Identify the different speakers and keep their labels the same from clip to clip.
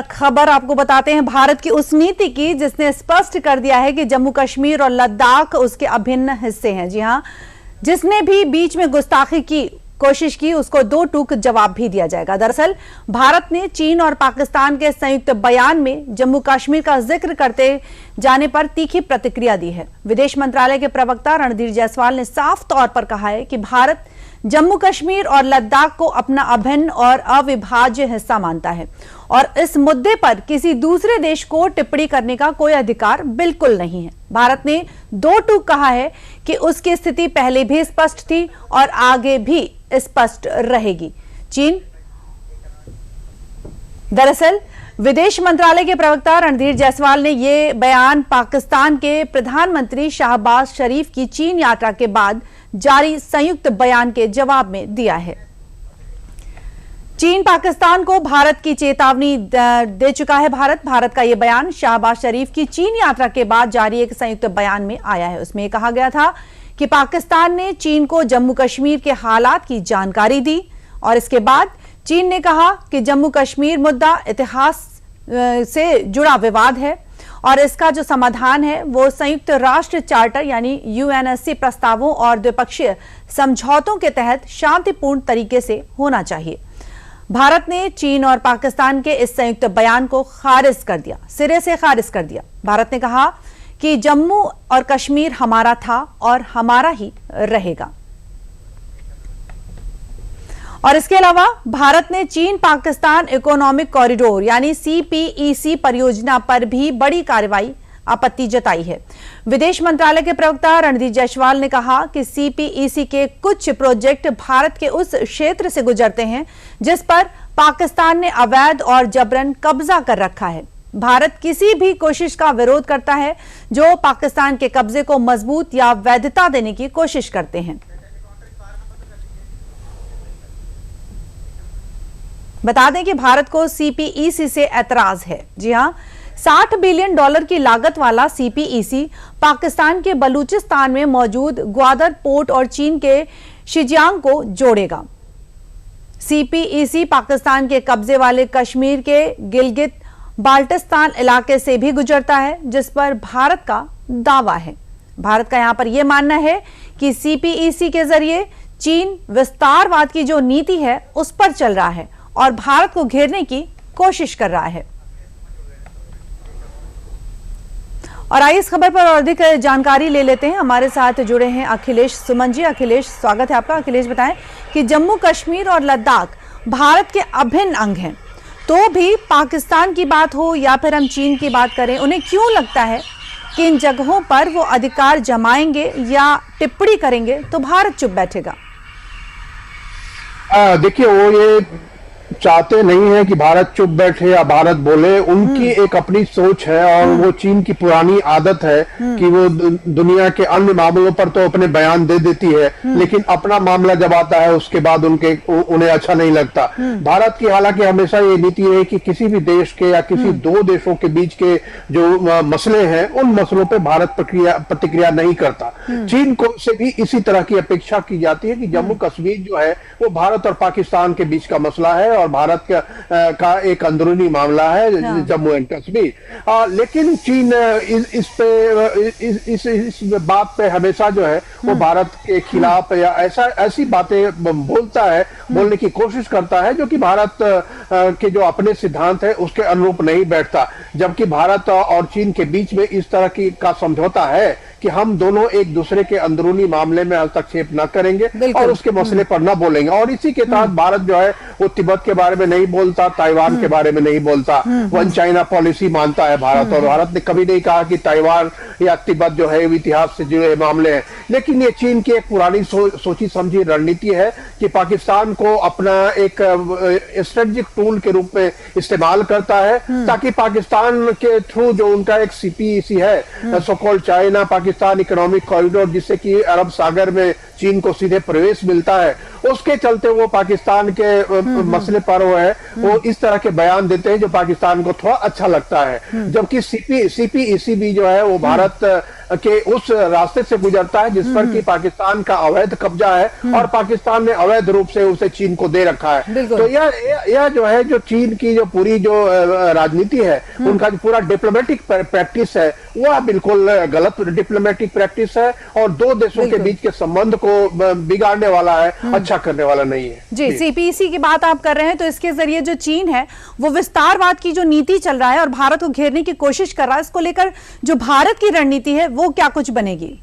Speaker 1: खबर आपको बताते हैं भारत की उस नीति की जिसने स्पष्ट कर दिया है कि जम्मू कश्मीर और लद्दाख उसके अभिन्न हिस्से हैं। जी हां, जिसने भी बीच में गुस्ताखी की कोशिश की उसको दो टूक जवाब भी दिया जाएगा। दरअसल भारत ने चीन और पाकिस्तान के संयुक्त बयान में जम्मू कश्मीर का जिक्र करते जाने पर तीखी प्रतिक्रिया दी है। विदेश मंत्रालय के प्रवक्ता रणधीर जायसवाल ने साफ तौर पर कहा है कि भारत जम्मू कश्मीर और लद्दाख को अपना अभिन्न और अविभाज्य हिस्सा मानता है और इस मुद्दे पर किसी दूसरे देश को टिप्पणी करने का कोई अधिकार बिल्कुल नहीं है। भारत ने दो टूक कहा है कि उसकी स्थिति पहले भी स्पष्ट थी और आगे भी स्पष्ट रहेगी। चीन दरअसल विदेश मंत्रालय के प्रवक्ता रणधीर जायसवाल ने यह बयान पाकिस्तान के प्रधानमंत्री शाहबाज शरीफ की चीन यात्रा के बाद जारी संयुक्त बयान के जवाब में दिया है। चीन पाकिस्तान को भारत की चेतावनी दे चुका है। भारत का यह बयान शाहबाज शरीफ की चीन यात्रा के बाद जारी एक संयुक्त बयान में आया है। उसमें कहा गया था कि पाकिस्तान ने चीन को जम्मू कश्मीर के हालात की जानकारी दी और इसके बाद चीन ने कहा कि जम्मू कश्मीर मुद्दा इतिहास से जुड़ा विवाद है और इसका जो समाधान है वो संयुक्त राष्ट्र चार्टर यानी यूएनएससी प्रस्तावों और द्विपक्षीय समझौतों के तहत शांतिपूर्ण तरीके से होना चाहिए। भारत ने चीन और पाकिस्तान के इस संयुक्त बयान को खारिज कर दिया, सिरे से खारिज कर दिया। भारत ने कहा कि जम्मू और कश्मीर हमारा था और हमारा ही रहेगा। और इसके अलावा भारत ने चीन पाकिस्तान इकोनॉमिक कॉरिडोर यानी सीपीईसी परियोजना पर भी बड़ी कार्रवाई आपत्ति जताई है। विदेश मंत्रालय के प्रवक्ता रणधीर जायसवाल ने कहा कि सीपीईसी के कुछ प्रोजेक्ट भारत के उस क्षेत्र से गुजरते हैं जिस पर पाकिस्तान ने अवैध और जबरन कब्जा कर रखा है। भारत किसी भी कोशिश का विरोध करता है जो पाकिस्तान के कब्जे को मजबूत या वैधता देने की कोशिश करते हैं। बता दें कि भारत को सीपीईसी से ऐतराज है। जी हां, $60 बिलियन की लागत वाला सीपीईसी पाकिस्तान के बलूचिस्तान में मौजूद ग्वादर पोर्ट और चीन के शिजियांग को जोड़ेगा। सीपीईसी पाकिस्तान के कब्जे वाले कश्मीर के गिलगित बाल्टिस्तान इलाके से भी गुजरता है जिस पर भारत का दावा है। भारत का यहां पर यह मानना है कि सीपीईसी के जरिए चीन विस्तारवाद की जो नीति है उस पर चल रहा है और भारत को घेरने की कोशिश कर रहा है। और आइए इस खबर पर और अधिक जानकारी ले लेते हैं। हमारे साथ जुड़े हैं अखिलेश सुमन जी। अखिलेश, स्वागत है आपका। अखिलेश, बताएं कि जम्मू कश्मीर और लद्दाख भारत के अभिन्न अंग हैं, तो भी पाकिस्तान की बात हो या फिर हम चीन की बात करें, उन्हें क्यों लगता है कि इन जगहों पर वो अधिकार जमाएंगे या टिप्पणी करेंगे तो भारत चुप बैठेगा?
Speaker 2: देखिए, वो ये चाहते नहीं है कि भारत चुप बैठे या भारत बोले। उनकी एक अपनी सोच है और वो चीन की पुरानी आदत है कि वो दुनिया के अन्य मामलों पर तो अपने बयान दे देती है लेकिन अपना मामला जब आता है उसके बाद उन्हें अच्छा नहीं लगता। भारत की हालांकि हमेशा ये नीति है कि किसी भी देश के या किसी दो देशों के बीच के जो मसले हैं उन मसलों पर भारत प्रतिक्रिया नहीं करता। चीन को से भी इसी तरह की अपेक्षा की जाती है कि जम्मू कश्मीर जो है वो भारत और पाकिस्तान के बीच का मसला है और भारत का एक अंदरूनी मामला है जम्मू एंड कश्मीर। लेकिन चीन इस बात पे हमेशा जो है वो भारत के खिलाफ या ऐसी बातें बोलता है, बोलने की कोशिश करता है जो कि भारत के जो अपने सिद्धांत है उसके अनुरूप नहीं बैठता। जबकि भारत और चीन के बीच में इस तरह का समझौता है कि हम दोनों एक दूसरे के अंदरूनी मामले में हस्तक्षेप न करेंगे और उसके मसले पर न बोलेंगे। और इसी के तहत भारत जो है वो तिब्बत के बारे में नहीं बोलता, ताइवान के बारे में नहीं बोलता, वन चाइना पॉलिसी मानता है भारत। और भारत ने कभी नहीं कहा कि ताइवान या तिब्बत जो है इतिहास से जुड़े मामले हैं। लेकिन ये चीन की एक पुरानी सोची समझी रणनीति है कि पाकिस्तान को अपना एक स्ट्रेटेजिक टूल के रूप में इस्तेमाल करता है ताकि पाकिस्तान के थ्रू जो उनका एक सीपीईसी है, so called China Pakistan economic corridor, जिससे कि अरब सागर में चीन को सीधे प्रवेश मिलता है, उसके चलते वो पाकिस्तान के मसले पर वो इस तरह के बयान देते हैं जो पाकिस्तान को थोड़ा अच्छा लगता है। जबकि सीपीईसी भी जो है वो भारत के उस रास्ते से गुजरता है जिस पर कि पाकिस्तान का अवैध कब्जा है और पाकिस्तान ने अवैध रूप से उसे चीन को दे रखा है। तो यह जो है, जो चीन की जो पूरी जो राजनीति है, उनका जो पूरा डिप्लोमेटिक प्रैक्टिस है, वह बिल्कुल गलत डिप्लोमेटिक प्रैक्टिस है और दो देशों के बीच के संबंध को बिगाड़ने वाला है, अच्छा करने वाला नहीं है।
Speaker 1: जी, सीपीईसी की बात आप कर रहे हैं, तो इसके जरिए जो चीन है वो विस्तारवाद की जो नीति चल रहा है और भारत को घेरने की कोशिश कर रहा है, इसको लेकर जो भारत की रणनीति है वो क्या कुछ बनेगी?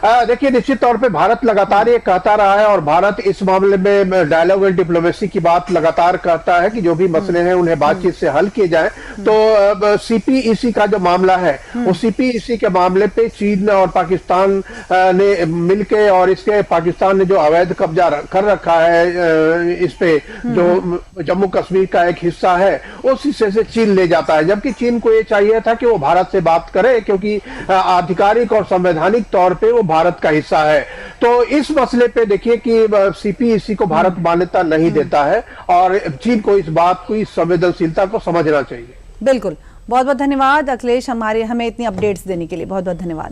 Speaker 2: देखिए, निश्चित तौर पे भारत लगातार ये कहता रहा है और भारत इस मामले में डायलॉग एंड डिप्लोमेसी की बात लगातार करता है कि जो भी मसले हैं उन्हें बातचीत से हल किए जाएं। तो सीपीईसी का जो मामला है, वो सीपीईसी के मामले पे चीन और पाकिस्तान ने मिलके और इसके पाकिस्तान ने जो अवैध कब्जा कर रखा है इस पे, जो जम्मू कश्मीर का एक हिस्सा है, उस हिस्से से चीन ले जाता है, जबकि चीन को ये चाहिए था कि वो भारत से बात करे, क्योंकि आधिकारिक और संवैधानिक तौर पे वो भारत का हिस्सा है। तो इस मसले पे देखिए कि सीपीईसी को भारत मान्यता नहीं देता है और चीन को इस बात को, इस संवेदनशीलता को समझना चाहिए।
Speaker 1: बिल्कुल, बहुत बहुत धन्यवाद अखिलेश, हमें इतनी अपडेट्स देने के लिए बहुत बहुत धन्यवाद।